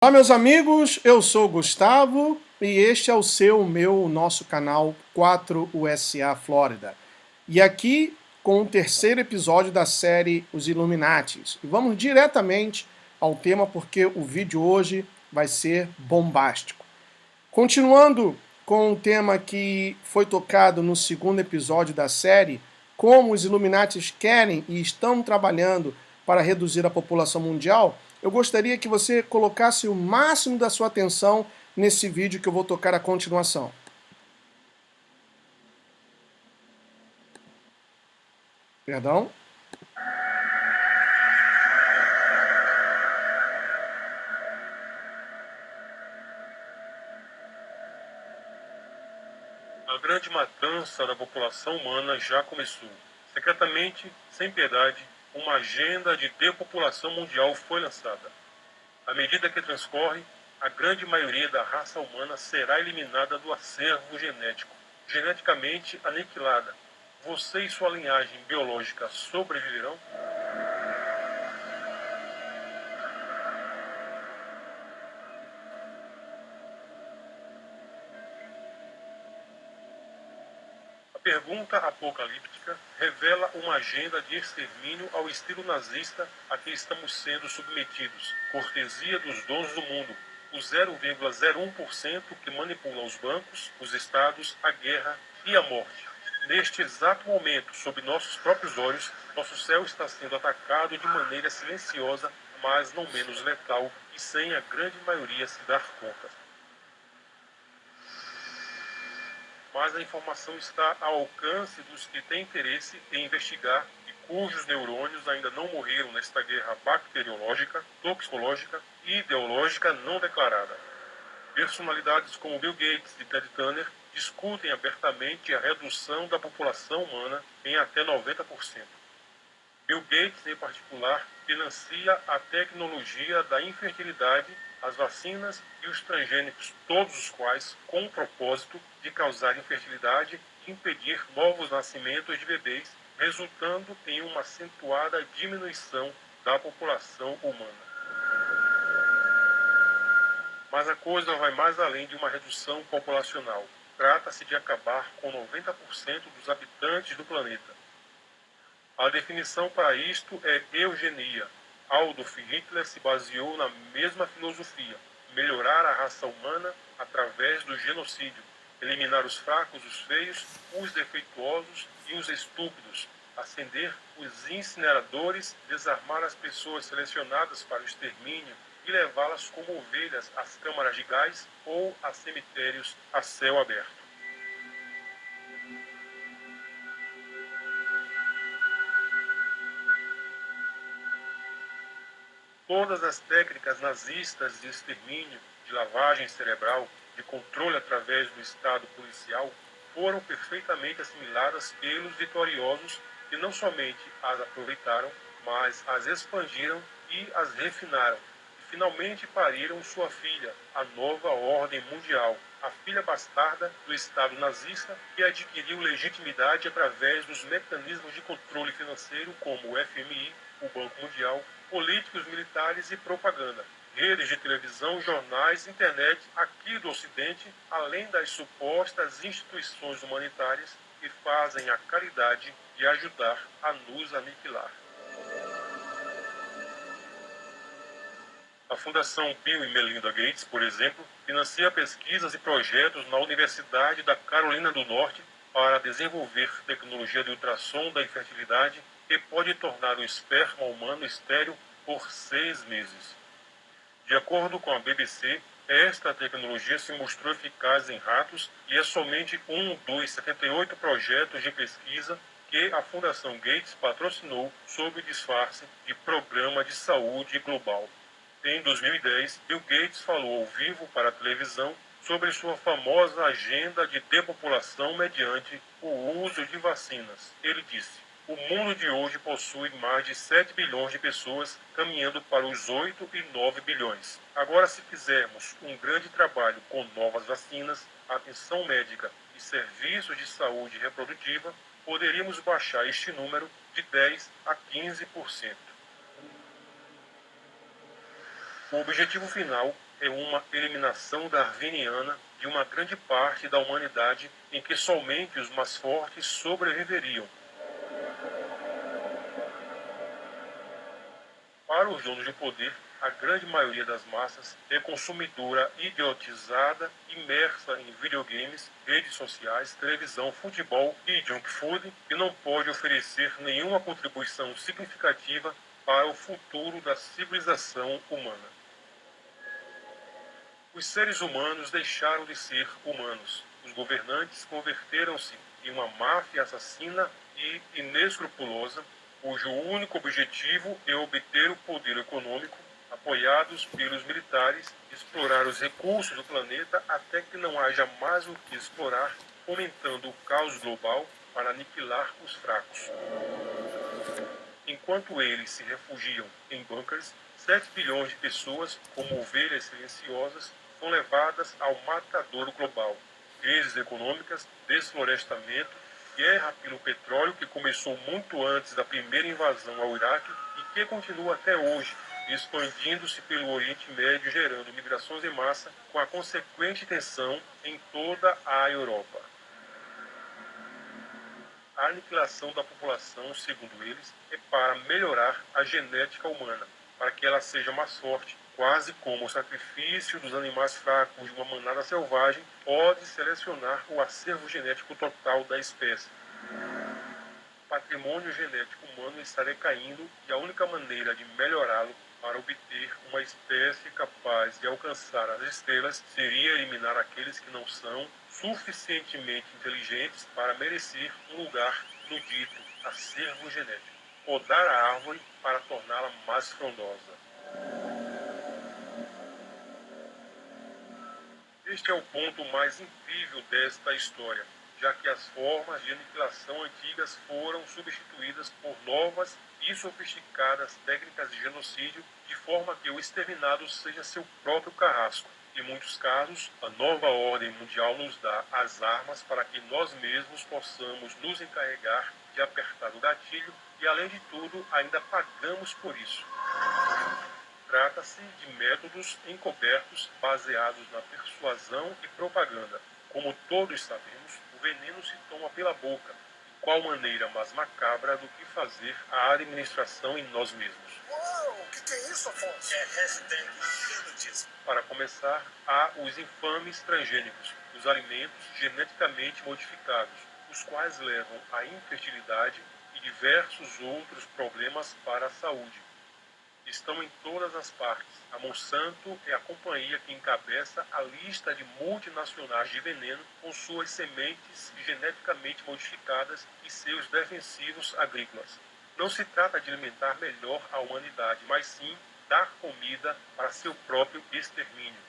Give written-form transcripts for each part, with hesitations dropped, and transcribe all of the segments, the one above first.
Olá, meus amigos, eu sou o Gustavo e este é o nosso canal 4USA Flórida. E aqui com o terceiro episódio da série Os Illuminatis. E vamos diretamente ao tema porque o vídeo hoje vai ser bombástico. Continuando com o tema que foi tocado no segundo episódio da série, como os Illuminatis querem e estão trabalhando para reduzir a população mundial, eu gostaria que você colocasse o máximo da sua atenção nesse vídeo que eu vou tocar a continuação. Perdão? A grande matança da população humana já começou. Secretamente, sem piedade, uma agenda de depopulação mundial foi lançada. À medida que transcorre, a grande maioria da raça humana será eliminada do acervo genético, geneticamente aniquilada. Você e sua linhagem biológica sobreviverão? A pergunta apocalíptica revela uma agenda de extermínio ao estilo nazista a que estamos sendo submetidos, cortesia dos donos do mundo, o 0,01% que manipula os bancos, os estados, a guerra e a morte. Neste exato momento, sob nossos próprios olhos, nosso céu está sendo atacado de maneira silenciosa, mas não menos letal, e sem a grande maioria se dar conta. Mas a informação está ao alcance dos que têm interesse em investigar e cujos neurônios ainda não morreram nesta guerra bacteriológica, toxicológica e ideológica não declarada. Personalidades como Bill Gates e Ted Turner discutem abertamente a redução da população humana em até 90%. Bill Gates, em particular, financia a tecnologia da infertilidade, as vacinas e os transgênicos, todos os quais com o propósito de causar infertilidade e impedir novos nascimentos de bebês, resultando em uma acentuada diminuição da população humana. Mas a coisa vai mais além de uma redução populacional. Trata-se de acabar com 90% dos habitantes do planeta. A definição para isto é eugenia. Adolf Hitler se baseou na mesma filosofia: melhorar a raça humana através do genocídio, eliminar os fracos, os feios, os defeituosos e os estúpidos, acender os incineradores, desarmar as pessoas selecionadas para o extermínio e levá-las como ovelhas às câmaras de gás ou a cemitérios a céu aberto. Todas as técnicas nazistas de extermínio, de lavagem cerebral, de controle através do Estado policial foram perfeitamente assimiladas pelos vitoriosos que não somente as aproveitaram, mas as expandiram e as refinaram. E finalmente pariram sua filha, a nova ordem mundial, a filha bastarda do Estado nazista que adquiriu legitimidade através dos mecanismos de controle financeiro como o FMI, o Banco Mundial, políticos, militares e propaganda, redes de televisão, jornais, internet, aqui do Ocidente, além das supostas instituições humanitárias que fazem a caridade de ajudar a nos aniquilar. A Fundação Bill e Melinda Gates, por exemplo, financia pesquisas e projetos na Universidade da Carolina do Norte para desenvolver tecnologia de ultrassom da infertilidade que pode tornar o esperma humano estéril por 6 meses. De acordo com a BBC, esta tecnologia se mostrou eficaz em ratos e é somente um dos 78 projetos de pesquisa que a Fundação Gates patrocinou sob o disfarce de Programa de Saúde Global. Em 2010, Bill Gates falou ao vivo para a televisão sobre sua famosa agenda de depopulação mediante o uso de vacinas. Ele disse: "O mundo de hoje possui mais de 7 bilhões de pessoas, caminhando para os 8 e 9 bilhões. Agora, se fizermos um grande trabalho com novas vacinas, atenção médica e serviços de saúde reprodutiva, poderíamos baixar este número de 10 a 15%. O objetivo final é uma eliminação darwiniana de uma grande parte da humanidade em que somente os mais fortes sobreviveriam. Para os donos de poder, a grande maioria das massas é consumidora idiotizada, imersa em videogames, redes sociais, televisão, futebol e junk food, e não pode oferecer nenhuma contribuição significativa para o futuro da civilização humana. Os seres humanos deixaram de ser humanos. Os governantes converteram-se em uma máfia assassina e inescrupulosa, cujo único objetivo é obter o poder econômico, apoiados pelos militares, explorar os recursos do planeta até que não haja mais o que explorar, fomentando o caos global para aniquilar os fracos. Enquanto eles se refugiam em bunkers, 7 bilhões de pessoas, como ovelhas silenciosas, são levadas ao matadouro global. Crises econômicas, desflorestamento, guerra pelo petróleo que começou muito antes da primeira invasão ao Iraque e que continua até hoje, expandindo-se pelo Oriente Médio, gerando migrações em massa, com a consequente tensão em toda a Europa. A aniquilação da população, segundo eles, é para melhorar a genética humana, para que ela seja mais forte, quase como o sacrifício dos animais fracos de uma manada selvagem pode selecionar o acervo genético total da espécie. O patrimônio genético humano está decaindo e a única maneira de melhorá-lo para obter uma espécie capaz de alcançar as estrelas seria eliminar aqueles que não são suficientemente inteligentes para merecer um lugar no dito acervo genético. Podar a árvore para torná-la mais frondosa. Este é o ponto mais incrível desta história, já que as formas de aniquilação antigas foram substituídas por novas e sofisticadas técnicas de genocídio, de forma que o exterminado seja seu próprio carrasco. Em muitos casos, a nova ordem mundial nos dá as armas para que nós mesmos possamos nos encarregar de apertar o gatilho e, além de tudo, ainda pagamos por isso. Trata-se de métodos encobertos baseados na persuasão e propaganda. Como todos sabemos, o veneno se toma pela boca. E qual maneira mais macabra do que fazer a administração em nós mesmos? Uau, o que é isso, Afonso? É hashtag inúteis. Para começar, há os infames transgênicos, os alimentos geneticamente modificados, os quais levam à infertilidade e diversos outros problemas para a saúde. Estão em todas as partes. A Monsanto é a companhia que encabeça a lista de multinacionais de veneno com suas sementes geneticamente modificadas e seus defensivos agrícolas. Não se trata de alimentar melhor a humanidade, mas sim dar comida para seu próprio extermínio.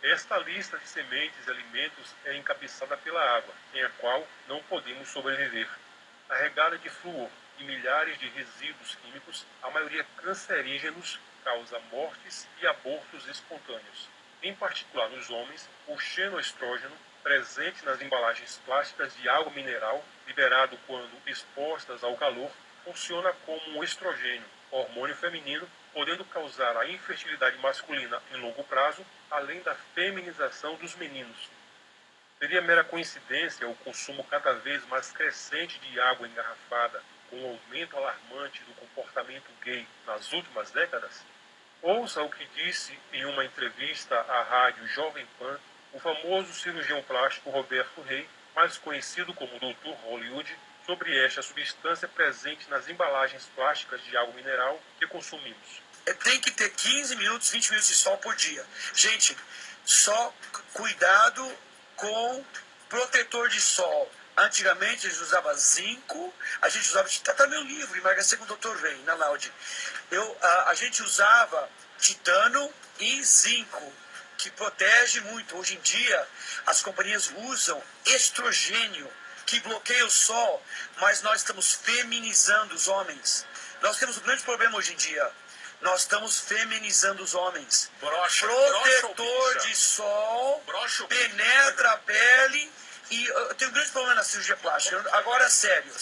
Esta lista de sementes e alimentos é encabeçada pela água, sem a qual não podemos sobreviver. Carregada de flúor e milhares de resíduos químicos, a maioria cancerígenos, causa mortes e abortos espontâneos. Em particular nos homens, o xenoestrógeno, presente nas embalagens plásticas de água mineral, liberado quando expostas ao calor, funciona como um estrogênio, hormônio feminino, podendo causar a infertilidade masculina em longo prazo, além da feminização dos meninos. Seria mera coincidência o consumo cada vez mais crescente de água engarrafada, com um aumento alarmante do comportamento gay nas últimas décadas? Ouça o que disse em uma entrevista à rádio Jovem Pan o famoso cirurgião plástico Roberto Rey, mais conhecido como Dr. Hollywood, sobre esta substância presente nas embalagens plásticas de água mineral que consumimos. Tem que ter 15 minutos, 20 minutos de sol por dia. Gente, só cuidado com protetor de sol. Antigamente eles usavam zinco, a gente usava, tá no meu livro, Emagrecer com o Dr. Rey, na Laude. A gente usava titânio e zinco, que protege muito. Hoje em dia, as companhias usam estrogênio, que bloqueia o sol, mas nós estamos feminizando os homens. Nós temos um grande problema hoje em dia. Nós estamos feminizando os homens. Protetor de sol, penetra a pele. E eu tenho um grande problema na cirurgia plástica. Agora, sério.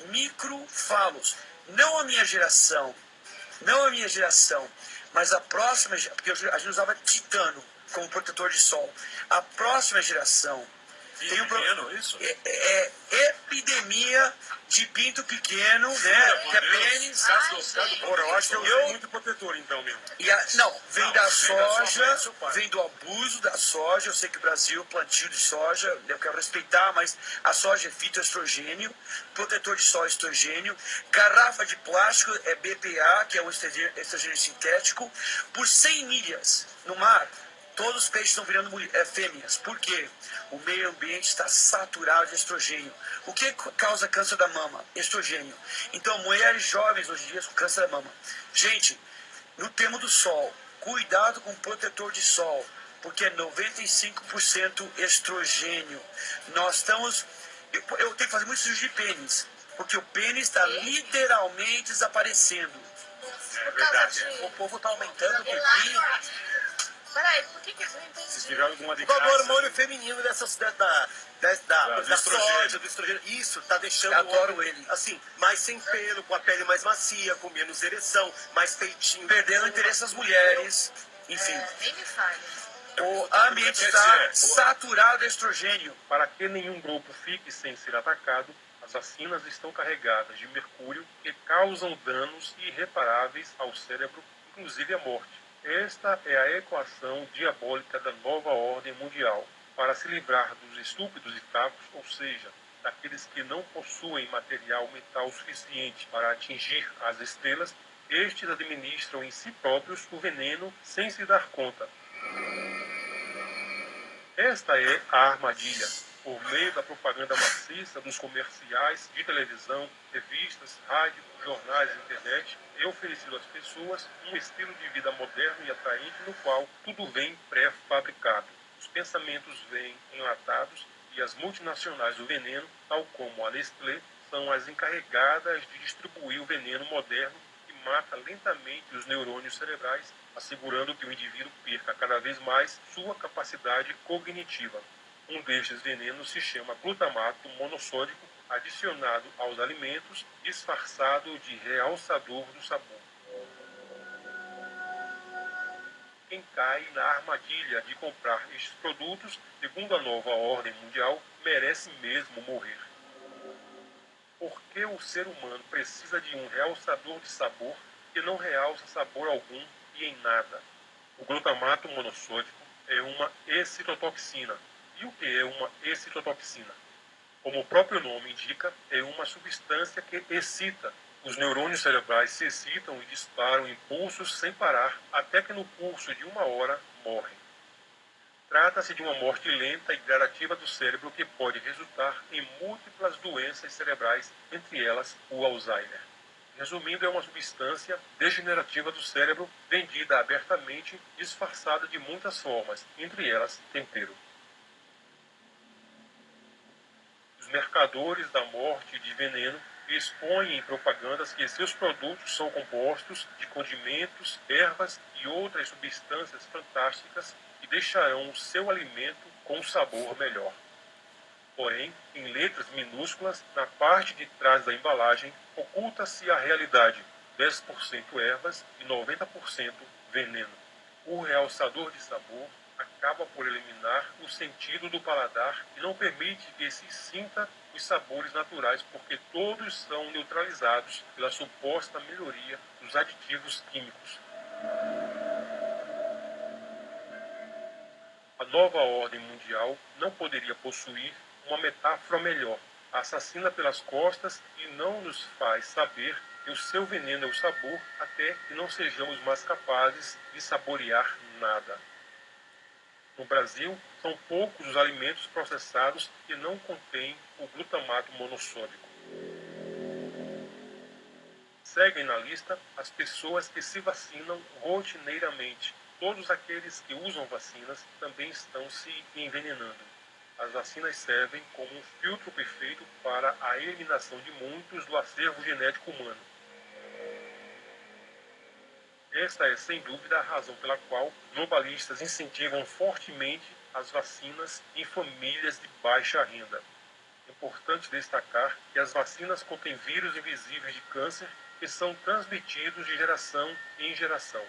Microfalos. Não a minha geração. Não a minha geração, mas a próxima, porque a gente usava titânio como protetor de sol. A próxima geração tem um pequeno, isso? é epidemia de pinto pequeno, né? Que é pênis. Eu acho que eu usei muito protetor, então, mesmo. Não, vem da soja, vem do abuso da soja. Eu sei que o Brasil, plantio de soja, eu quero respeitar, mas a soja é fitoestrogênio, protetor de sol é estrogênio, garrafa de plástico é BPA, que é um estrogênio sintético, por 100 milhas no mar. Todos os peixes estão virando fêmeas. Por quê? O meio ambiente está saturado de estrogênio. O que causa câncer da mama? Estrogênio. Então, mulheres jovens hoje em dia com câncer da mama. Gente, no tema do sol, cuidado com o protetor de sol, porque é 95% estrogênio. Nós estamos... Eu tenho que fazer muito cirurgia de pênis, porque o pênis está literalmente desaparecendo. É verdade. O povo está aumentando o pipi. Peraí, por que eu não entendi? Se tiver alguma Por causa do hormônio feminino da soja, do estrogênio. Isso, tá deixando Adoro o homem, ele. assim, mais sem pelo, com a pele mais macia, com menos ereção, mais peitinho. Perdendo o interesse das mulheres. Enfim, Nem me fale. o ambiente está saturado de estrogênio. Para que nenhum grupo fique sem ser atacado, as vacinas estão carregadas de mercúrio que causam danos irreparáveis ao cérebro, inclusive a morte. Esta é a equação diabólica da nova ordem mundial. Para se livrar dos estúpidos e fracos, ou seja, daqueles que não possuem material mental suficiente para atingir as estrelas, estes administram em si próprios o veneno sem se dar conta. Esta é a armadilha. Por meio da propaganda maciça dos comerciais de televisão, revistas, rádio, jornais e internet, é oferecido às pessoas um estilo de vida moderno e atraente no qual tudo vem pré-fabricado. Os pensamentos vêm enlatados e as multinacionais do veneno, tal como a Nestlé, são as encarregadas de distribuir o veneno moderno que mata lentamente os neurônios cerebrais, assegurando que o indivíduo perca cada vez mais sua capacidade cognitiva. Um destes venenos se chama glutamato monossódico, adicionado aos alimentos, disfarçado de realçador do sabor. Quem cai na armadilha de comprar estes produtos, segundo a nova ordem mundial, merece mesmo morrer. Por que o ser humano precisa de um realçador de sabor que não realça sabor algum e em nada? O glutamato monossódico é uma excitotoxina. E o que é uma excitotoxina? Como o próprio nome indica, é uma substância que excita. Os neurônios cerebrais se excitam e disparam impulsos sem parar, até que no curso de 1 hora morrem. Trata-se de uma morte lenta e gradativa do cérebro que pode resultar em múltiplas doenças cerebrais, entre elas o Alzheimer. Resumindo, é uma substância degenerativa do cérebro vendida abertamente, disfarçada de muitas formas, entre elas tempero. Os mercadores da morte e de veneno expõem em propagandas que seus produtos são compostos de condimentos, ervas e outras substâncias fantásticas que deixarão o seu alimento com um sabor melhor. Porém, em letras minúsculas, na parte de trás da embalagem, oculta-se a realidade: 10% ervas e 90% veneno. O realçador de sabor acaba por eliminar o sentido do paladar e não permite que se sinta os sabores naturais, porque todos são neutralizados pela suposta melhoria dos aditivos químicos. A nova ordem mundial não poderia possuir uma metáfora melhor. Assassina pelas costas e não nos faz saber que o seu veneno é o sabor até que não sejamos mais capazes de saborear nada. No Brasil, são poucos os alimentos processados que não contêm o glutamato monossódico. Seguem na lista as pessoas que se vacinam rotineiramente. Todos aqueles que usam vacinas também estão se envenenando. As vacinas servem como um filtro perfeito para a eliminação de muitos do acervo genético humano. Esta é, sem dúvida, a razão pela qual globalistas incentivam fortemente as vacinas em famílias de baixa renda. É importante destacar que as vacinas contêm vírus invisíveis de câncer que que são transmitidos de geração em geração.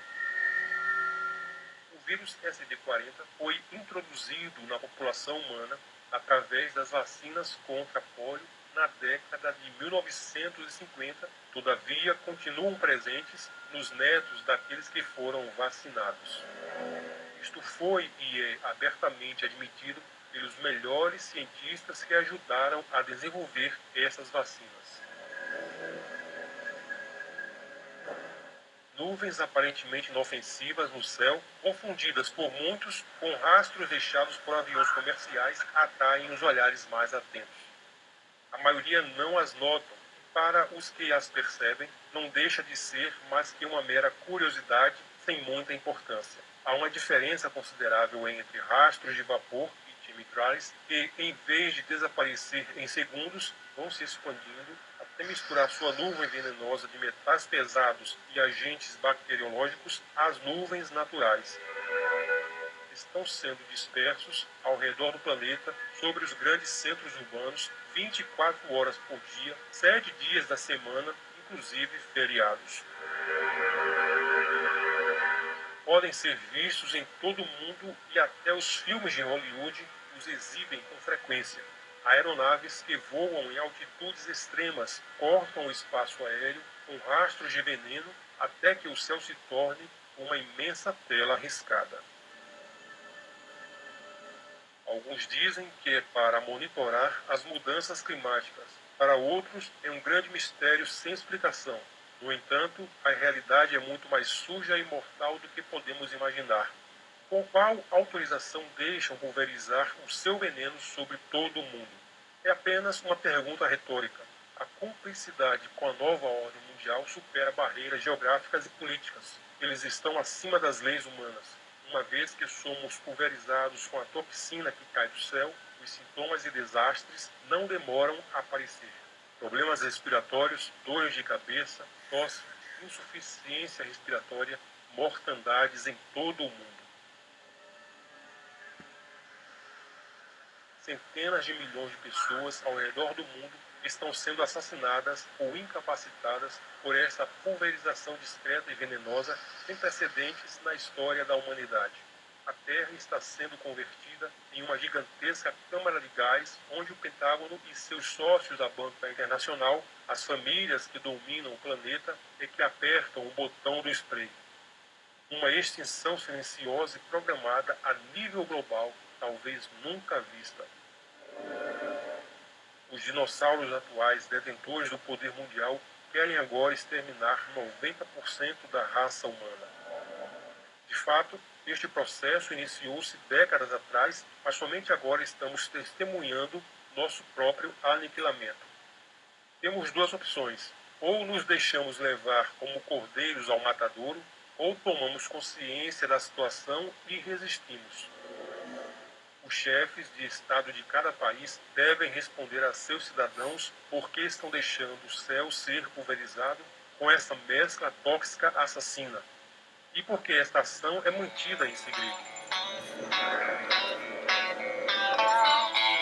O vírus SD40 foi introduzido na população humana através das vacinas contra pólio na década de 1950, todavia continuam presentes nos netos daqueles que foram vacinados. Isto foi e é abertamente admitido pelos melhores cientistas que ajudaram a desenvolver essas vacinas. Nuvens aparentemente inofensivas no céu, confundidas por muitos com rastros deixados por aviões comerciais, atraem os olhares mais atentos. A maioria não as notam. Para os que as percebem, não deixa de ser mais que uma mera curiosidade sem muita importância. Há uma diferença considerável entre rastros de vapor e chemtrails que, em vez de desaparecer em segundos, vão se expandindo até misturar sua nuvem venenosa de metais pesados e agentes bacteriológicos às nuvens naturais. Estão sendo dispersos ao redor do planeta sobre os grandes centros urbanos 24 horas por dia, 7 dias da semana, inclusive feriados. Podem ser vistos em todo o mundo e até os filmes de Hollywood os exibem com frequência. Aeronaves que voam em altitudes extremas cortam o espaço aéreo com rastros de veneno até que o céu se torne uma imensa tela riscada. Alguns dizem que é para monitorar as mudanças climáticas. Para outros, é um grande mistério sem explicação. No entanto, a realidade é muito mais suja e mortal do que podemos imaginar. Com qual autorização deixam pulverizar o seu veneno sobre todo o mundo? É apenas uma pergunta retórica. A cumplicidade com a nova ordem mundial supera barreiras geográficas e políticas. Eles estão acima das leis humanas. Uma vez que somos pulverizados com a toxina que cai do céu, os sintomas e desastres não demoram a aparecer. Problemas respiratórios, dores de cabeça, tosse, insuficiência respiratória, mortandades em todo o mundo. Centenas de milhões de pessoas ao redor do mundo estão sendo assassinadas ou incapacitadas por essa pulverização discreta e venenosa sem precedentes na história da humanidade. A Terra está sendo convertida em uma gigantesca câmara de gás onde o Pentágono e seus sócios da Banca Internacional, as famílias que dominam o planeta e que apertam o botão do spray. Uma extinção silenciosa e programada a nível global, talvez nunca vista. Os dinossauros atuais, detentores do poder mundial, querem agora exterminar 90% da raça humana. De fato, este processo iniciou-se décadas atrás, mas somente agora estamos testemunhando nosso próprio aniquilamento. Temos duas opções: ou nos deixamos levar como cordeiros ao matadouro, ou tomamos consciência da situação e resistimos. Os chefes de Estado de cada país devem responder a seus cidadãos por que estão deixando o céu ser pulverizado com essa mescla tóxica assassina e por que esta ação é mantida em segredo.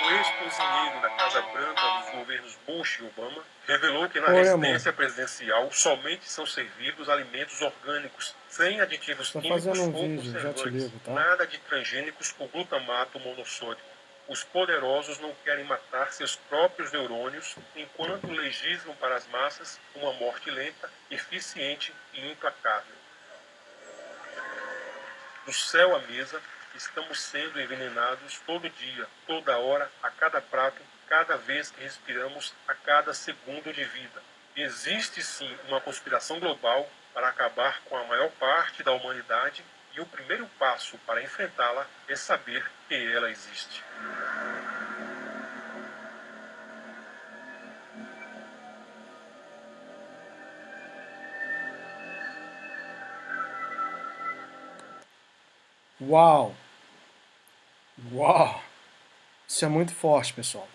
O ex-cozinheiro da Casa Branca dos governos Bush e Obama revelou que na residência presidencial somente são servidos alimentos orgânicos, sem aditivos químicos ou conservantes, nada de transgênicos ou glutamato monossódico. Os poderosos não querem matar seus próprios neurônios enquanto legislam para as massas uma morte lenta, eficiente e implacável. Do céu à mesa, estamos sendo envenenados todo dia, toda hora, a cada prato, cada vez que respiramos, a cada segundo de vida. Existe sim uma conspiração global para acabar com a maior parte da humanidade e o primeiro passo para enfrentá-la é saber que ela existe. Uau! Uau! Isso é muito forte, pessoal.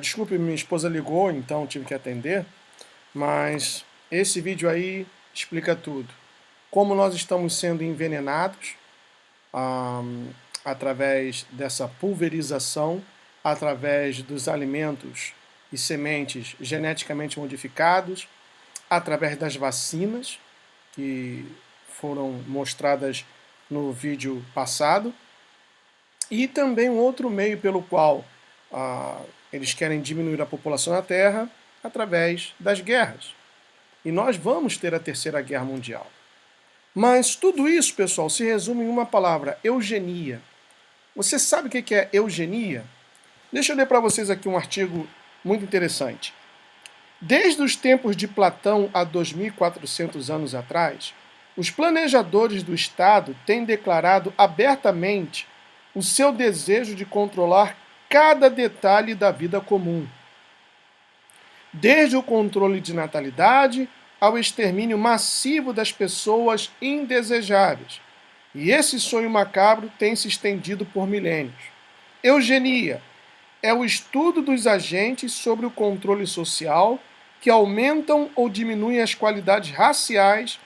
Desculpe, minha esposa ligou, então tive que atender, mas esse vídeo aí explica tudo. Como nós estamos sendo envenenados através dessa pulverização, através dos alimentos e sementes geneticamente modificados, através das vacinas, que foram mostradas no vídeo passado, e também um outro meio pelo qual eles querem diminuir a população na Terra, através das guerras. E nós vamos ter a Terceira Guerra Mundial. Mas tudo isso, pessoal, se resume em uma palavra: eugenia. Você sabe o que é eugenia? Deixa eu ler para vocês aqui um artigo muito interessante. Desde os tempos de Platão há 2.400 anos atrás, os planejadores do Estado têm declarado abertamente o seu desejo de controlar cada detalhe da vida comum, desde o controle de natalidade ao extermínio massivo das pessoas indesejáveis. E esse sonho macabro tem se estendido por milênios. Eugenia é o estudo dos agentes sobre o controle social que aumentam ou diminuem as qualidades raciais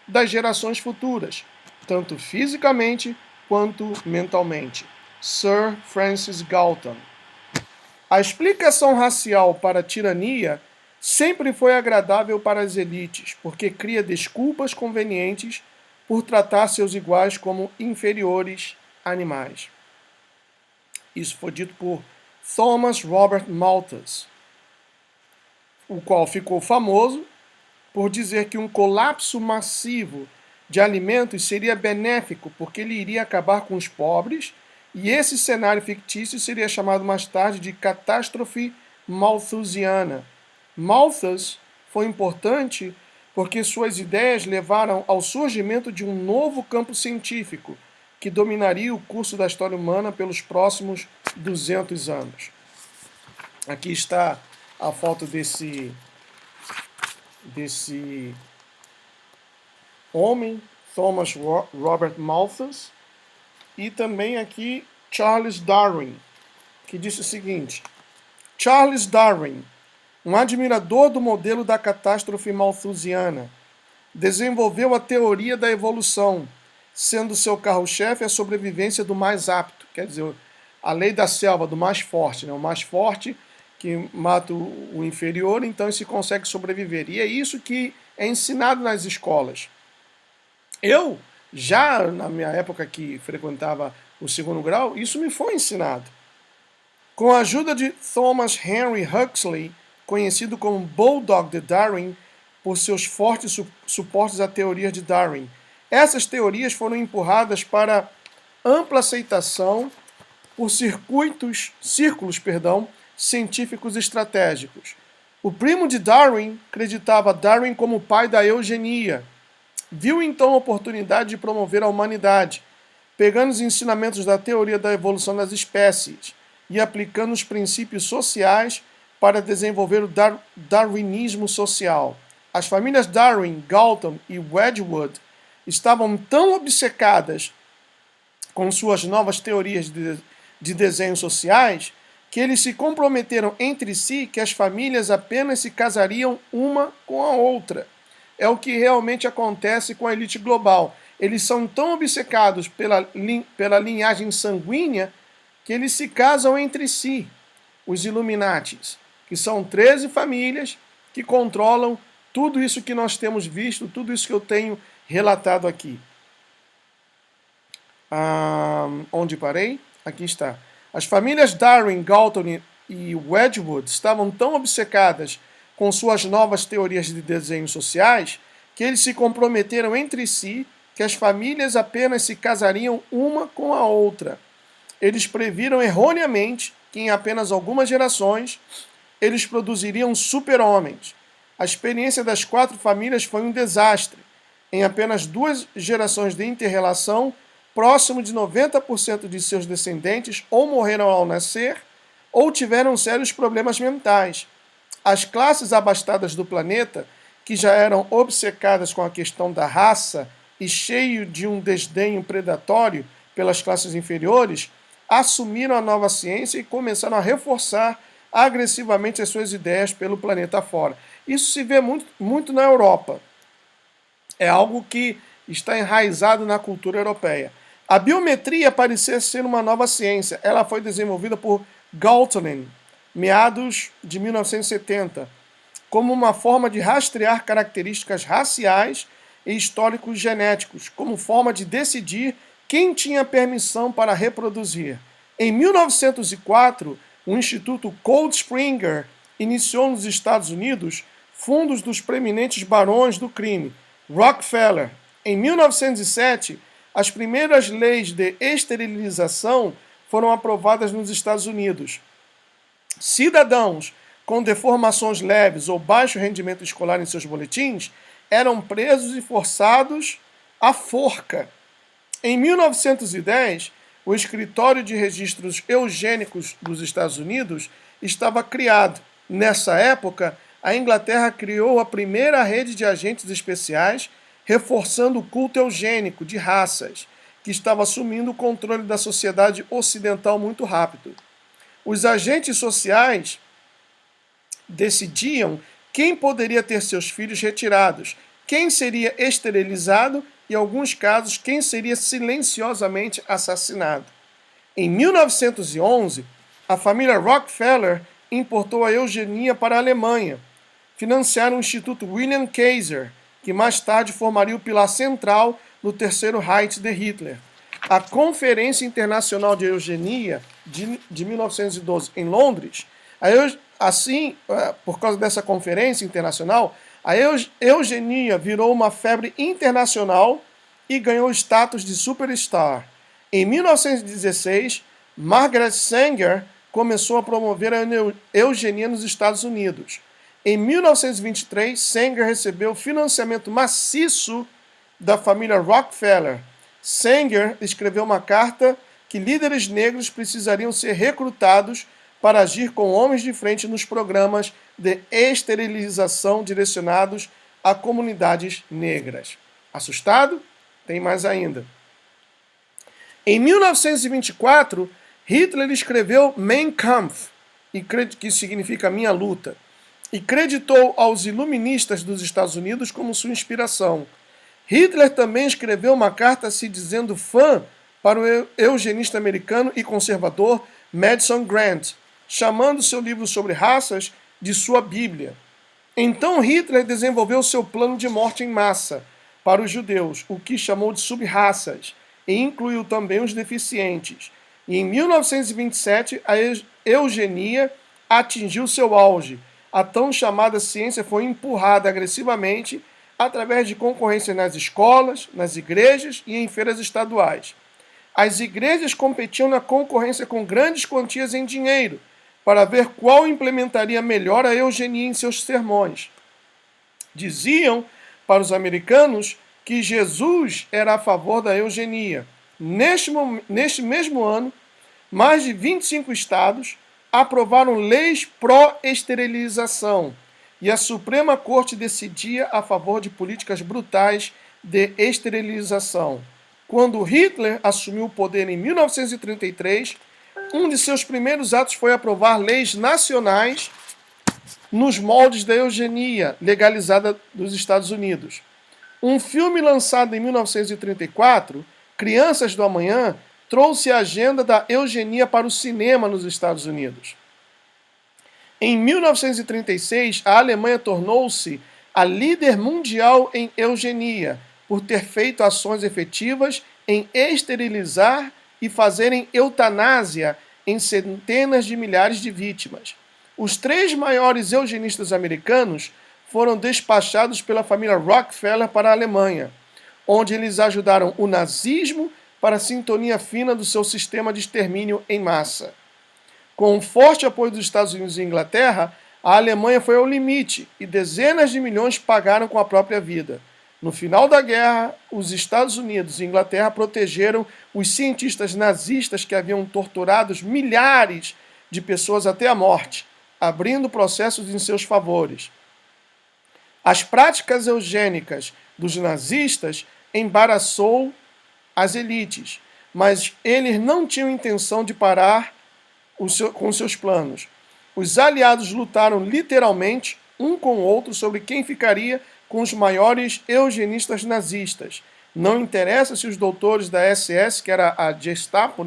das gerações futuras, tanto fisicamente quanto mentalmente. Sir Francis Galton. A explicação racial para a tirania sempre foi agradável para as elites, porque cria desculpas convenientes por tratar seus iguais como inferiores animais. Isso foi dito por Thomas Robert Malthus, o qual ficou famoso por dizer que um colapso massivo de alimentos seria benéfico, porque ele iria acabar com os pobres, e esse cenário fictício seria chamado mais tarde de catástrofe malthusiana. Malthus foi importante porque suas ideias levaram ao surgimento de um novo campo científico que dominaria o curso da história humana pelos próximos 200 anos. Aqui está a foto desse homem, Thomas Robert Malthus, e também aqui Charles Darwin, que disse o seguinte: Charles Darwin, um admirador do modelo da catástrofe malthusiana, desenvolveu a teoria da evolução, sendo seu carro-chefe a sobrevivência do mais apto, quer dizer, a lei da selva, do mais forte, né? O mais forte que mata o inferior, então se consegue sobreviver. E é isso que é ensinado nas escolas. Eu, já na minha época que frequentava o segundo grau, isso me foi ensinado. Com a ajuda de Thomas Henry Huxley, conhecido como Bulldog de Darwin, por seus fortes suportes à teoria de Darwin, essas teorias foram empurradas para ampla aceitação por círculos científicos estratégicos. O primo de Darwin acreditava Darwin como pai da eugenia. Viu então a oportunidade de promover a humanidade, pegando os ensinamentos da teoria da evolução das espécies e aplicando os princípios sociais para desenvolver o darwinismo social. As famílias Darwin, Galton e Wedgwood estavam tão obcecadas com suas novas teorias de desenhos sociais que eles se comprometeram entre si que as famílias apenas se casariam uma com a outra. É o que realmente acontece com a elite global. Eles são tão obcecados pela linhagem sanguínea que eles se casam entre si. Os Illuminatis, que são 13 famílias que controlam tudo isso que nós temos visto, tudo isso que eu tenho relatado aqui. Onde parei? Aqui está. As famílias Darwin, Galton e Wedgwood estavam tão obcecadas com suas novas teorias de desenhos sociais que eles se comprometeram entre si que as famílias apenas se casariam uma com a outra. Eles previram erroneamente que em apenas algumas gerações eles produziriam super-homens. A experiência das 4 famílias foi um desastre. Em apenas 2 gerações de inter-relação, próximo de 90% de seus descendentes ou morreram ao nascer ou tiveram sérios problemas mentais. As classes abastadas do planeta, que já eram obcecadas com a questão da raça e cheio de um desdenho predatório pelas classes inferiores, assumiram a nova ciência e começaram a reforçar agressivamente as suas ideias pelo planeta fora. Isso se vê muito na Europa. É algo que está enraizado na cultura europeia. A biometria parecia ser uma nova ciência. Ela foi desenvolvida por Galton, meados de 1970, como uma forma de rastrear características raciais e históricos genéticos, como forma de decidir quem tinha permissão para reproduzir. Em 1904, o Instituto Cold Springer iniciou nos Estados Unidos fundos dos preeminentes barões do crime, Rockefeller. Em 1907, as primeiras leis de esterilização foram aprovadas nos Estados Unidos. Cidadãos com deformações leves ou baixo rendimento escolar em seus boletins eram presos e forçados à forca. Em 1910, o Escritório de Registros Eugênicos dos Estados Unidos estava criado. Nessa época, a Inglaterra criou a primeira rede de agentes especiais, reforçando o culto eugênico de raças, que estava assumindo o controle da sociedade ocidental muito rápido. Os agentes sociais decidiam quem poderia ter seus filhos retirados, quem seria esterilizado e, em alguns casos, quem seria silenciosamente assassinado. Em 1911, a família Rockefeller importou a eugenia para a Alemanha. Financiaram o Instituto William Kaiser, que mais tarde formaria o pilar central no Terceiro Reich de Hitler. A Conferência Internacional de Eugenia de 1912 em Londres, por causa dessa conferência internacional, a eugenia virou uma febre internacional e ganhou status de superstar. Em 1916, Margaret Sanger começou a promover a eugenia nos Estados Unidos. Em 1923, Sanger recebeu financiamento maciço da família Rockefeller. Sanger escreveu uma carta que líderes negros precisariam ser recrutados para agir com homens de frente nos programas de esterilização direcionados a comunidades negras. Assustado? Tem mais ainda. Em 1924, Hitler escreveu Mein Kampf, que significa Minha Luta, e creditou aos iluministas dos Estados Unidos como sua inspiração. Hitler também escreveu uma carta se dizendo fã para o eugenista americano e conservador Madison Grant, chamando seu livro sobre raças de sua Bíblia. Então Hitler desenvolveu seu plano de morte em massa para os judeus, o que chamou de subraças, e incluiu também os deficientes. E em 1927, a eugenia atingiu seu auge. A tão chamada ciência foi empurrada agressivamente através de concorrência nas escolas, nas igrejas e em feiras estaduais. As igrejas competiam na concorrência com grandes quantias em dinheiro para ver qual implementaria melhor a eugenia em seus sermões. Diziam para os americanos que Jesus era a favor da eugenia. Neste mesmo ano, mais de 25 estados aprovaram leis pró-esterilização e a Suprema Corte decidia a favor de políticas brutais de esterilização. Quando Hitler assumiu o poder em 1933, um de seus primeiros atos foi aprovar leis nacionais nos moldes da eugenia legalizada dos Estados Unidos. Um filme lançado em 1934, Crianças do Amanhã, trouxe a agenda da eugenia para o cinema nos Estados Unidos. Em 1936, a Alemanha tornou-se a líder mundial em eugenia, por ter feito ações efetivas em esterilizar e fazerem eutanásia em centenas de milhares de vítimas. Os 3 maiores eugenistas americanos foram despachados pela família Rockefeller para a Alemanha, onde eles ajudaram o nazismo para a sintonia fina do seu sistema de extermínio em massa. Com o forte apoio dos Estados Unidos e Inglaterra, a Alemanha foi ao limite e dezenas de milhões pagaram com a própria vida. No final da guerra, os Estados Unidos e Inglaterra protegeram os cientistas nazistas que haviam torturado milhares de pessoas até a morte, abrindo processos em seus favores. As práticas eugênicas dos nazistas embaraçou as elites, mas eles não tinham intenção de parar com seus planos. Os aliados lutaram literalmente um com o outro sobre quem ficaria com os maiores eugenistas nazistas. Não interessa se os doutores da SS, que era a Gestapo,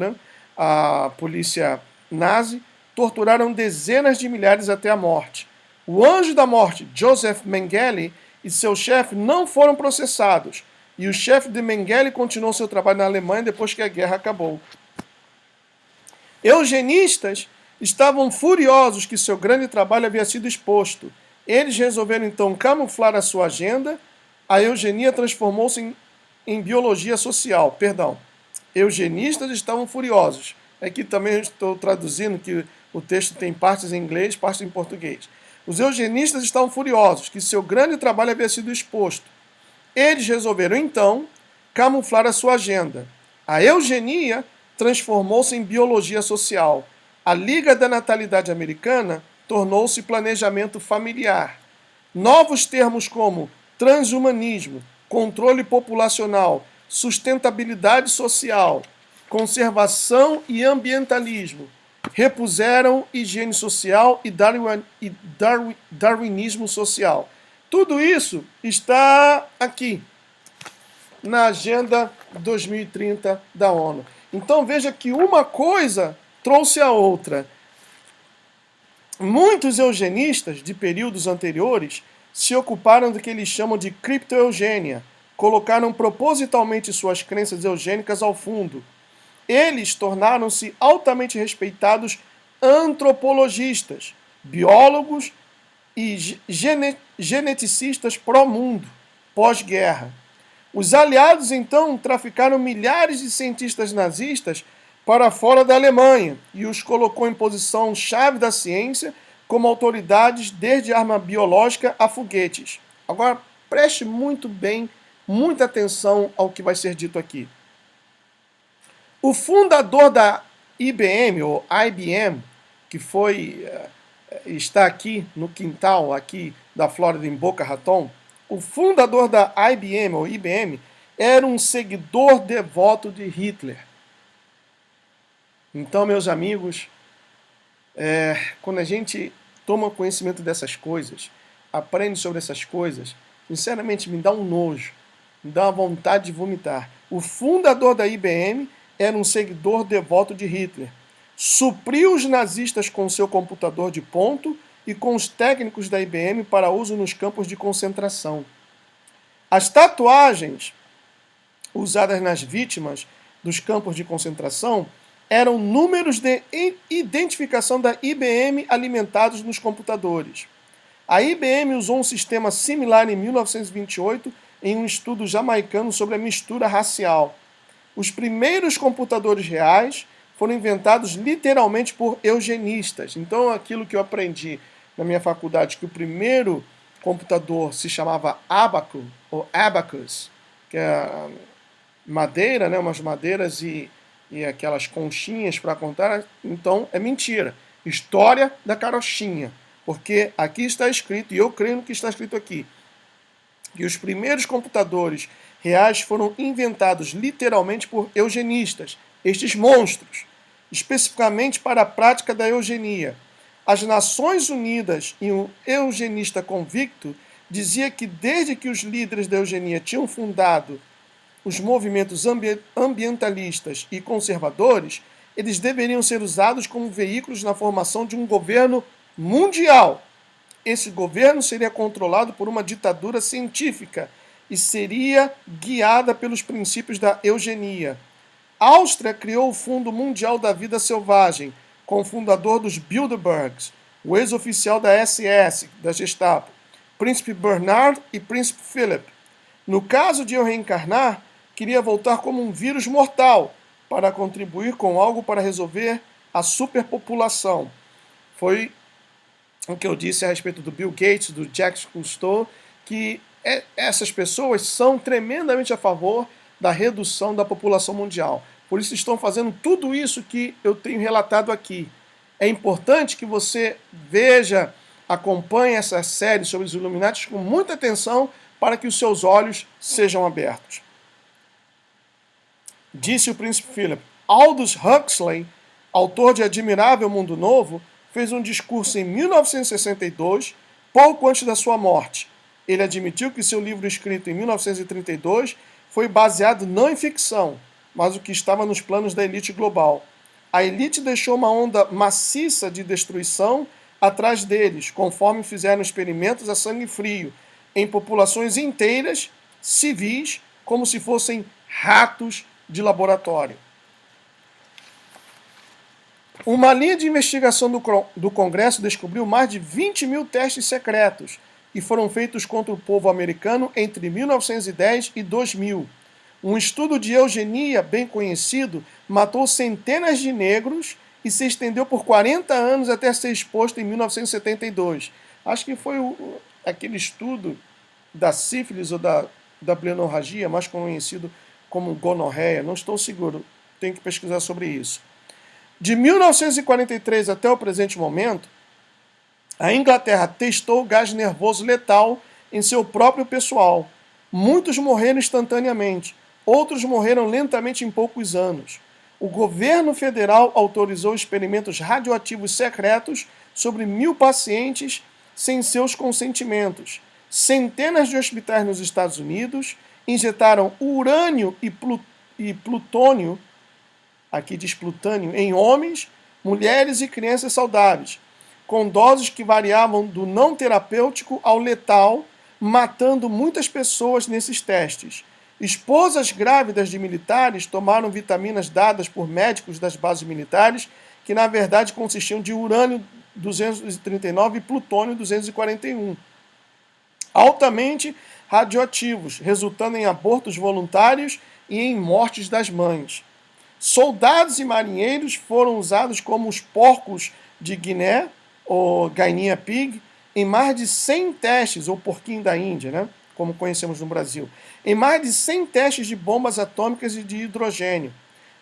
a polícia nazi, torturaram dezenas de milhares até a morte. O anjo da morte, Joseph Mengele, e seu chefe não foram processados, e o chefe de Mengele continuou seu trabalho na Alemanha depois que a guerra acabou. Eugenistas estavam furiosos que seu grande trabalho havia sido exposto. Eles resolveram então camuflar a sua agenda. A eugenia transformou-se em biologia social. Perdão. Eugenistas estavam furiosos. Aqui também eu estou traduzindo que o texto tem partes em inglês, partes em português. Os eugenistas estavam furiosos que seu grande trabalho havia sido exposto. Eles resolveram então camuflar a sua agenda. A eugenia transformou-se em biologia social. A Liga da Natalidade Americana tornou-se planejamento familiar. Novos termos como transhumanismo, controle populacional, sustentabilidade social, conservação e ambientalismo repuseram higiene social e darwinismo social. Tudo isso está aqui na Agenda 2030 da ONU. Então veja que uma coisa trouxe a outra. Muitos eugenistas de períodos anteriores se ocuparam do que eles chamam de criptoeugênia, colocaram propositalmente suas crenças eugênicas ao fundo. Eles tornaram-se altamente respeitados antropologistas, biólogos e geneticistas pró-mundo, pós-guerra. Os aliados, então, traficaram milhares de cientistas nazistas para fora da Alemanha e os colocou em posição-chave da ciência como autoridades desde arma biológica a foguetes. Agora, preste muito bem, muita atenção ao que vai ser dito aqui. O fundador da IBM, ou IBM, que está aqui no quintal aqui da Flórida, em Boca Raton, o fundador da IBM, ou IBM, era um seguidor devoto de Hitler. Então, meus amigos, quando a gente toma conhecimento dessas coisas, aprende sobre essas coisas, sinceramente me dá um nojo, me dá uma vontade de vomitar. O fundador da IBM era um seguidor devoto de Hitler. Supriu os nazistas com seu computador de ponto e com os técnicos da IBM para uso nos campos de concentração. As tatuagens usadas nas vítimas dos campos de concentração eram números de identificação da IBM alimentados nos computadores. A IBM usou um sistema similar em 1928 em um estudo jamaicano sobre a mistura racial. Os primeiros computadores reais foram inventados literalmente por eugenistas. Então, aquilo que eu aprendi na minha faculdade, que o primeiro computador se chamava Abaco, ou Abacus, que é madeira, né, umas madeiras e aquelas conchinhas para contar, então é mentira. História da carochinha. Porque aqui está escrito, e eu creio no que está escrito aqui, que os primeiros computadores reais foram inventados literalmente por eugenistas, estes monstros, especificamente para a prática da eugenia. As Nações Unidas e um eugenista convicto dizia que desde que os líderes da eugenia tinham fundado os movimentos ambientalistas e conservadores, eles deveriam ser usados como veículos na formação de um governo mundial. Esse governo seria controlado por uma ditadura científica e seria guiada pelos princípios da eugenia. A Áustria criou o Fundo Mundial da Vida Selvagem, com o fundador dos Bilderbergs, o ex-oficial da SS, da Gestapo, Príncipe Bernard e Príncipe Philip. No caso de eu reencarnar, queria voltar como um vírus mortal para contribuir com algo para resolver a superpopulação. Foi o que eu disse a respeito do Bill Gates, do Jacques Cousteau, que essas pessoas são tremendamente a favor da redução da população mundial. Por isso estão fazendo tudo isso que eu tenho relatado aqui. É importante que você veja, acompanhe essa série sobre os Illuminati com muita atenção para que os seus olhos sejam abertos. Disse o príncipe Philip. Aldous Huxley, autor de Admirável Mundo Novo, fez um discurso em 1962, pouco antes da sua morte. Ele admitiu que seu livro escrito em 1932 foi baseado não em ficção, mas o que estava nos planos da elite global. A elite deixou uma onda maciça de destruição atrás deles, conforme fizeram experimentos a sangue frio em populações inteiras, civis, como se fossem ratos de laboratório. Uma linha de investigação do Congresso descobriu mais de 20 mil testes secretos que foram feitos contra o povo americano entre 1910 e 2000. Um estudo de eugenia bem conhecido matou centenas de negros e se estendeu por 40 anos até ser exposto em 1972. Acho que foi aquele estudo da sífilis ou da plenorragia, mais conhecido como gonorreia. Não estou seguro, tenho que pesquisar sobre isso. De 1943 até o presente momento, a Inglaterra testou gás nervoso letal em seu próprio pessoal. Muitos morreram instantaneamente, outros morreram lentamente em poucos anos. O governo federal autorizou experimentos radioativos secretos sobre 1.000 pacientes sem seus consentimentos. Centenas de hospitais nos Estados Unidos injetaram urânio e plutônio, aqui diz plutânio, em homens, mulheres e crianças saudáveis, com doses que variavam do não terapêutico ao letal, matando muitas pessoas nesses testes. Esposas grávidas de militares tomaram vitaminas dadas por médicos das bases militares, que na verdade consistiam de urânio 239 e plutônio 241, altamente radioativos, resultando em abortos voluntários e em mortes das mães. Soldados e marinheiros foram usados como os porcos de Guiné, ou Guinea Pig, em mais de 100 testes, ou porquinho da Índia, né? Como conhecemos no Brasil, em mais de 100 testes de bombas atômicas e de hidrogênio.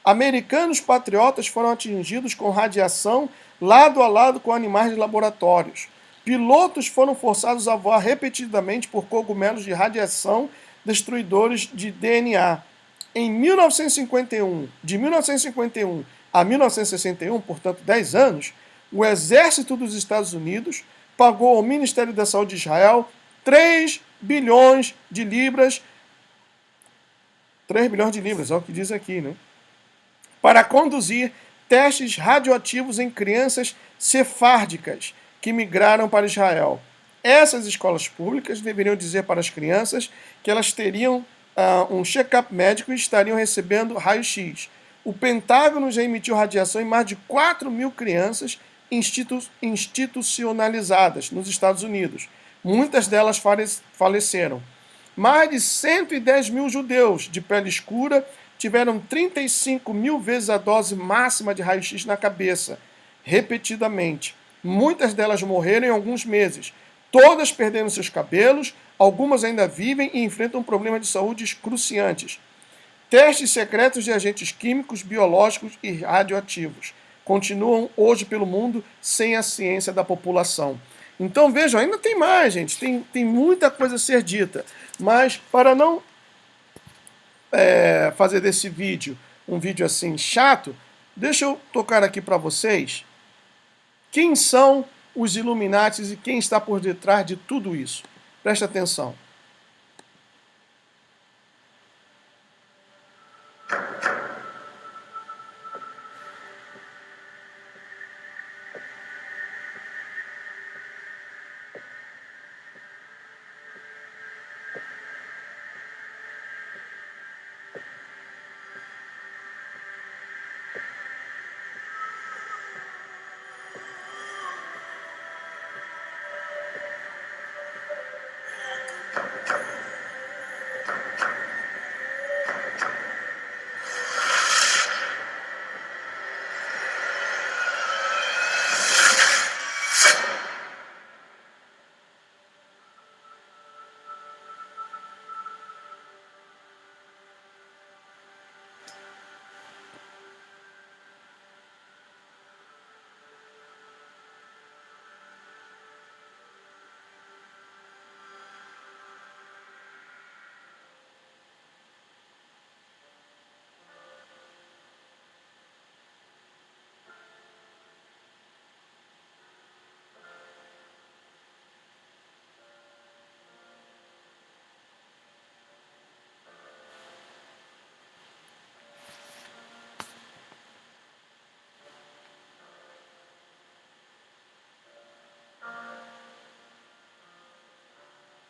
Americanos patriotas foram atingidos com radiação lado a lado com animais de laboratórios. Pilotos foram forçados a voar repetidamente por cogumelos de radiação destruidores de DNA. Em 1951, de 1951 a 1961, portanto 10 anos, o Exército dos Estados Unidos pagou ao Ministério da Saúde de Israel 3 bilhões de libras, 3 bilhões de libras, é o que diz aqui, né? Para conduzir testes radioativos em crianças sefárdicas que migraram para Israel. Essas escolas públicas deveriam dizer para as crianças que elas teriam um check-up médico e estariam recebendo raio-x. O Pentágono já emitiu radiação em mais de 4.000 crianças institucionalizadas nos Estados Unidos. Muitas delas faleceram. Mais de 110 mil judeus de pele escura tiveram 35 mil vezes a dose máxima de raio-x na cabeça, repetidamente. Muitas delas morreram em alguns meses. Todas perderam seus cabelos, algumas ainda vivem e enfrentam problemas de saúde excruciantes. Testes secretos de agentes químicos, biológicos e radioativos continuam hoje pelo mundo sem a ciência da população. Então vejam, ainda tem mais, gente, tem muita coisa a ser dita. Mas para não fazer desse vídeo um vídeo assim chato, deixa eu tocar aqui para vocês quem são os Illuminatis e quem está por detrás de tudo isso. Presta atenção.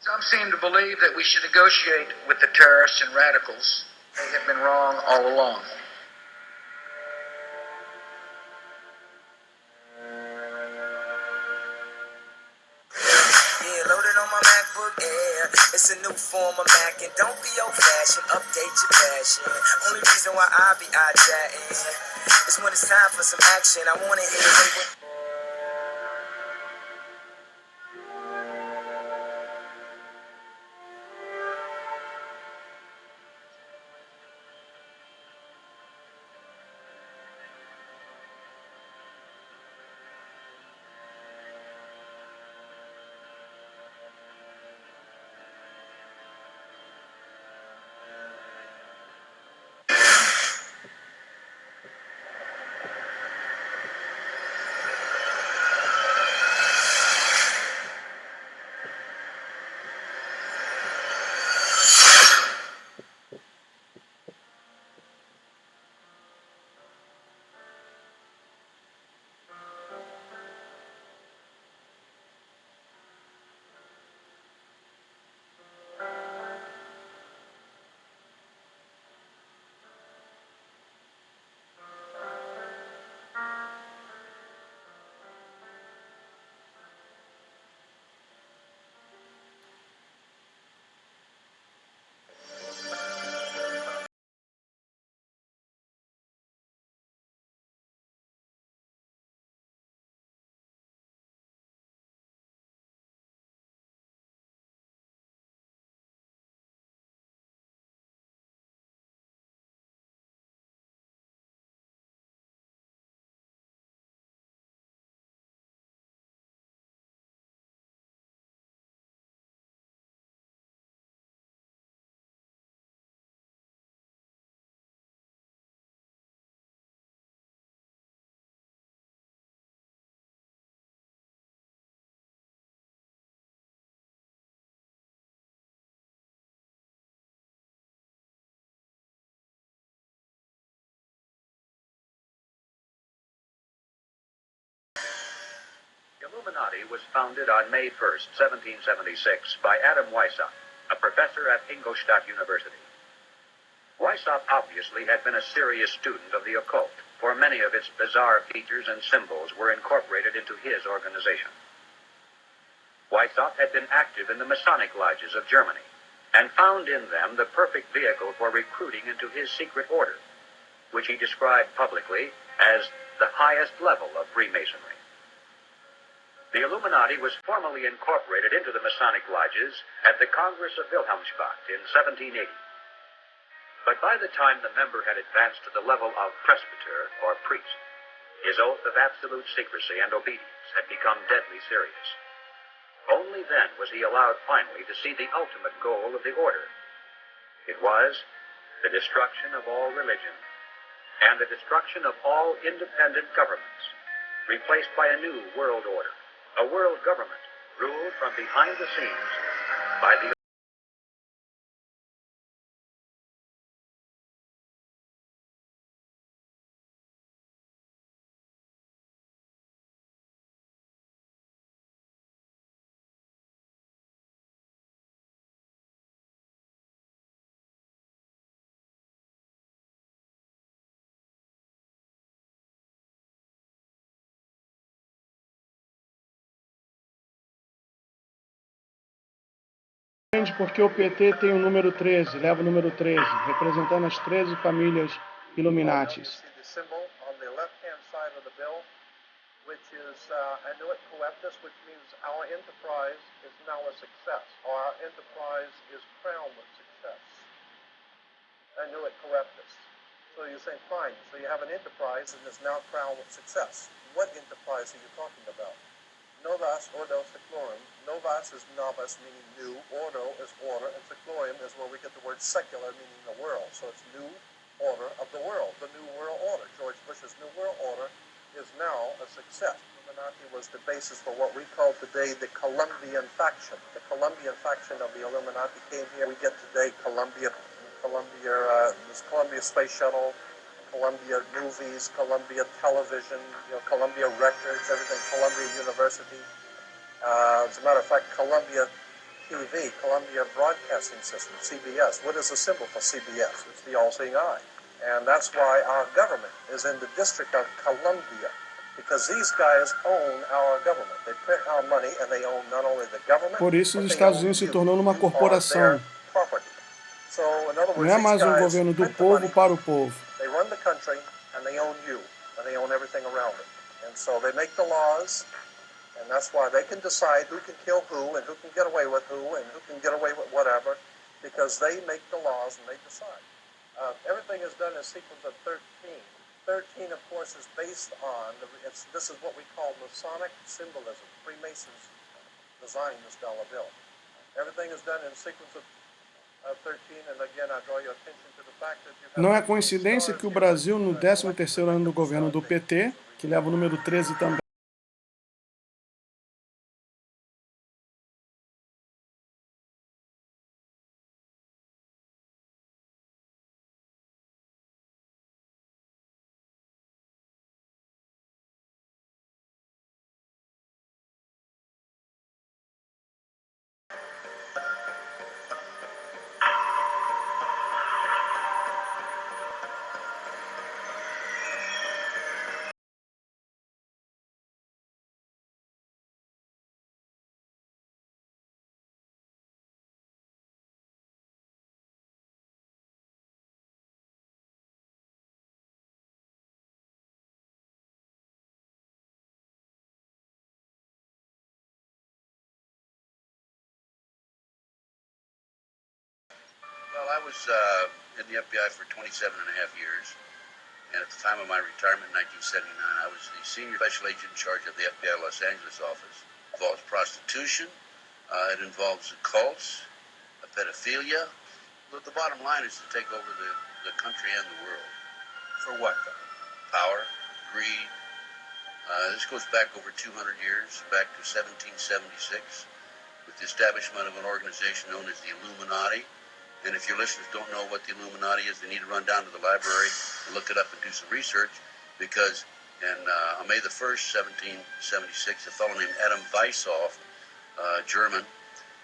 Some seem to believe that we should negotiate with the terrorists and radicals. They have been wrong all along. Yeah, loaded on my MacBook Air. It's a new form of Mac, and don't be old-fashioned. Update your passion. Only reason why I be chatting is when it's time for some action. I wanna hear it. The Illuminati was founded on May 1st, 1776, by Adam Weishaupt, a professor at Ingolstadt University. Weishaupt obviously had been a serious student of the occult, for many of its bizarre features and symbols were incorporated into his organization. Weishaupt had been active in the Masonic lodges of Germany, and found in them the perfect vehicle for recruiting into his secret order, which he described publicly as the highest level of Freemasonry. The Illuminati was formally incorporated into the Masonic lodges at the Congress of Wilhelmsbad in 1780. But by the time the member had advanced to the level of presbyter, or priest, his oath of absolute secrecy and obedience had become deadly serious. Only then was he allowed finally to see the ultimate goal of the order. It was the destruction of all religion and the destruction of all independent governments, replaced by a new world order. A world government ruled from behind the scenes by the Porque o PT tem o número 13, leva o número 13, representando as 13 famílias Illuminatis. Which is Annuit Coeptus, which means our enterprise is now a success, or our enterprise is crowned with success. Annuit Coeptus. So you're saying, fine, so you have an enterprise and it's now crowned with success. What enterprise are you talking about? Novus Ordo Seclorum. Novus is novus, meaning new. Ordo is order, and Seclorum is where we get the word secular, meaning the world. So it's new order of the world, the new world order. George Bush's new world order is now a success. Illuminati was the basis for what we call today the Columbian faction. The Columbian faction of the Illuminati came here. We get today Columbia Space Shuttle, Columbia Movies, Columbia Television, Columbia Records, everything, Columbia University. As a matter of fact, Columbia TV, Columbia Broadcasting System, CBS. What is the symbol for CBS? It's the all-seeing eye. And that's why our government is in the District of Columbia, because these guys own our government. They print our money and they own not only the government, Por isso os but they Estados own Unidos se you. tornou uma You are corporação. their property. So, in other Não words, é these mais um guys governo do print the povo money, para o povo. they run the country, and they own you, and they own everything around it. And so they make the laws, and that's why they can decide who can kill who, and who can get away with who, and who can get away with whatever, because they make the laws and they decide. Everything is done in sequence of 13. 13, of course, is based on, this is what we call Masonic symbolism. Freemasons designed this dollar bill. Everything is done in sequence of 13, and again, I draw your attention to the fact that you have... Não é coincidência que o Brasil, no 13º ano do governo do PT, que leva o número 13 também, Well, I was in the FBI for 27 and a half years, and at the time of my retirement in 1979, I was the senior special agent in charge of the FBI Los Angeles office. It involves prostitution, it involves cults, pedophilia. The bottom line is to take over the country and the world. For what, though? Power, greed. This goes back over 200 years, back to 1776, with the establishment of an organization known as the Illuminati. And if your listeners don't know what the Illuminati is, they need to run down to the library and look it up and do some research, because on May the 1st, 1776, a fellow named Adam Weishaupt, German,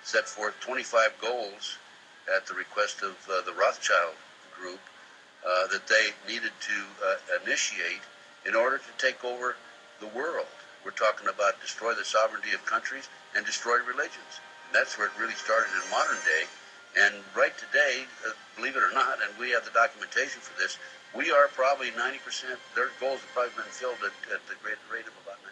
set forth 25 goals at the request of the Rothschild group that they needed to initiate in order to take over the world. We're talking about destroy the sovereignty of countries and destroy religions. And that's where it really started in modern day. And right today, believe it or not, and we have the documentation for this, we are probably 90%, their goals have probably been filled at the great rate of about 90%.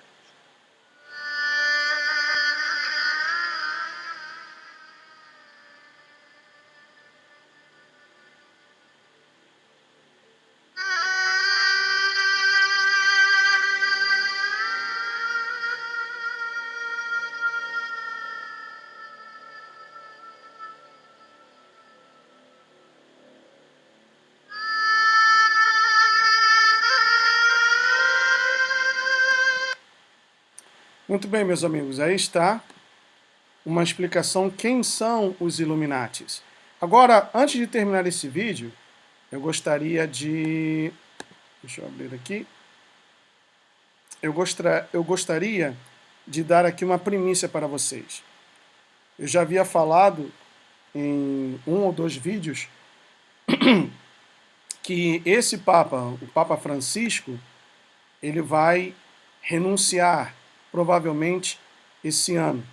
Muito bem, meus amigos, aí está uma explicação quem são os Illuminatis. Agora, antes de terminar esse vídeo, eu gostaria de... Deixa eu abrir aqui. Eu gostaria de dar aqui uma primícia para vocês. Eu já havia falado em 1 ou 2 vídeos que esse Papa, o Papa Francisco, ele vai renunciar provavelmente esse ano.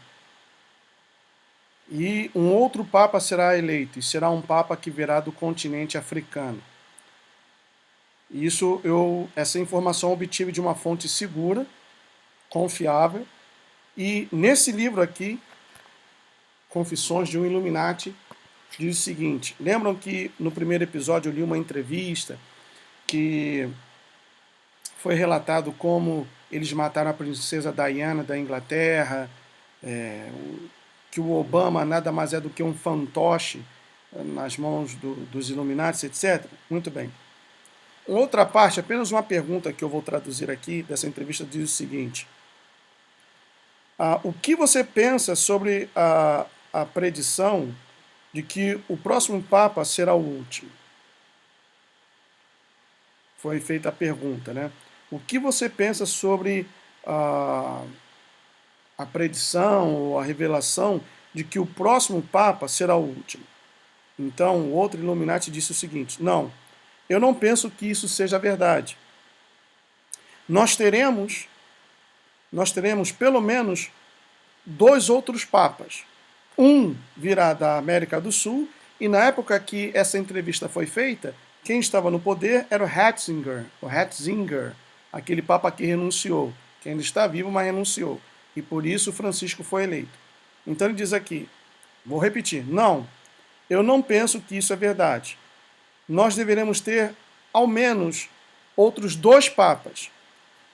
E um outro Papa será eleito, e será um Papa que virá do continente africano. Essa informação eu obtive de uma fonte segura, confiável, e nesse livro aqui, Confissões de um Illuminati, diz o seguinte: lembram que no primeiro episódio eu li uma entrevista que foi relatado como eles mataram a princesa Diana da Inglaterra, que o Obama nada mais é do que um fantoche nas mãos dos Illuminati, etc. Muito bem. Outra parte, apenas uma pergunta que eu vou traduzir aqui dessa entrevista, diz o seguinte: o que você pensa sobre a predição de que o próximo Papa será o último? Foi feita a pergunta, né? O que você pensa sobre a predição ou a revelação de que o próximo Papa será o último. Então, o outro Illuminati disse o seguinte: não, eu não penso que isso seja verdade. Nós teremos pelo menos 2 outros papas. Um virá da América do Sul, e na época que essa entrevista foi feita, quem estava no poder era o Ratzinger, aquele papa que renunciou, que ainda está vivo, mas renunciou. E por isso Francisco foi eleito. Então ele diz aqui, vou repetir, não, eu não penso que isso é verdade. Nós deveremos ter, ao menos, outros 2 papas.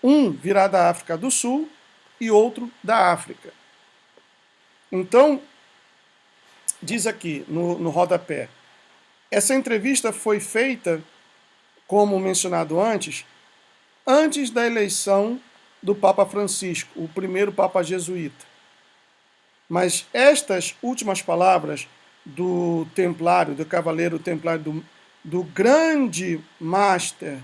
Um virá da África do Sul e outro da África. Então, diz aqui no rodapé, essa entrevista foi feita, como mencionado antes da eleição do Papa Francisco, o primeiro Papa jesuíta. Mas estas últimas palavras do templário, do cavaleiro templário, do grande master,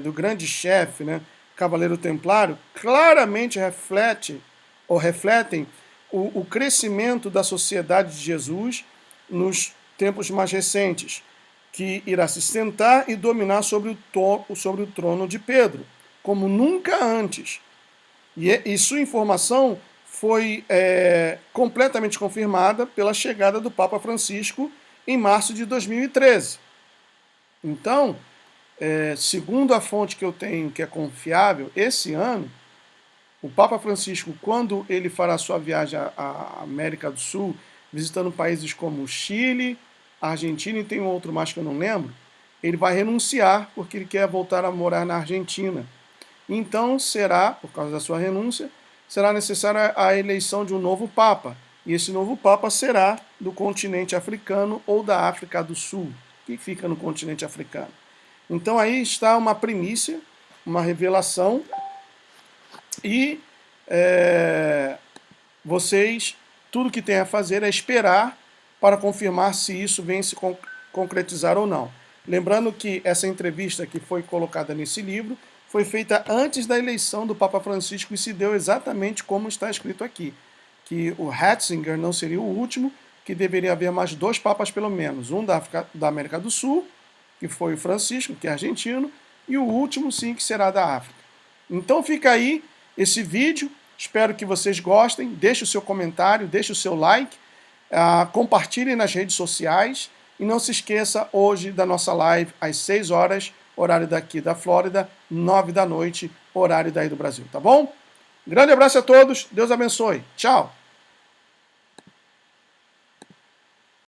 do grande chefe, né, cavaleiro templário, claramente refletem o crescimento da sociedade de Jesus nos tempos mais recentes, que irá se sentar e dominar sobre o trono de Pedro, como nunca antes. E sua informação foi completamente confirmada pela chegada do Papa Francisco em março de 2013. Então, segundo a fonte que eu tenho, que é confiável, esse ano, o Papa Francisco, quando ele fará sua viagem à América do Sul, visitando países como Chile, Argentina e tem um outro mais que eu não lembro, ele vai renunciar porque ele quer voltar a morar na Argentina. Então será, por causa da sua renúncia, será necessária a eleição de um novo Papa. E esse novo Papa será do continente africano ou da África do Sul, que fica no continente africano. Então aí está uma primícia, uma revelação, e vocês, tudo que tem a fazer é esperar para confirmar se isso vem se concretizar ou não. Lembrando que essa entrevista que foi colocada nesse livro foi feita antes da eleição do Papa Francisco e se deu exatamente como está escrito aqui, que o Ratzinger não seria o último, que deveria haver mais 2 papas pelo menos, um da América do Sul, que foi o Francisco, que é argentino, e o último, sim, que será da África. Então fica aí esse vídeo, espero que vocês gostem, deixe o seu comentário, deixe o seu like, compartilhem nas redes sociais e não se esqueça hoje da nossa live às 6 horas, horário daqui da Flórida, 9 da noite, horário daí do Brasil, tá bom? Grande abraço a todos, Deus abençoe, tchau!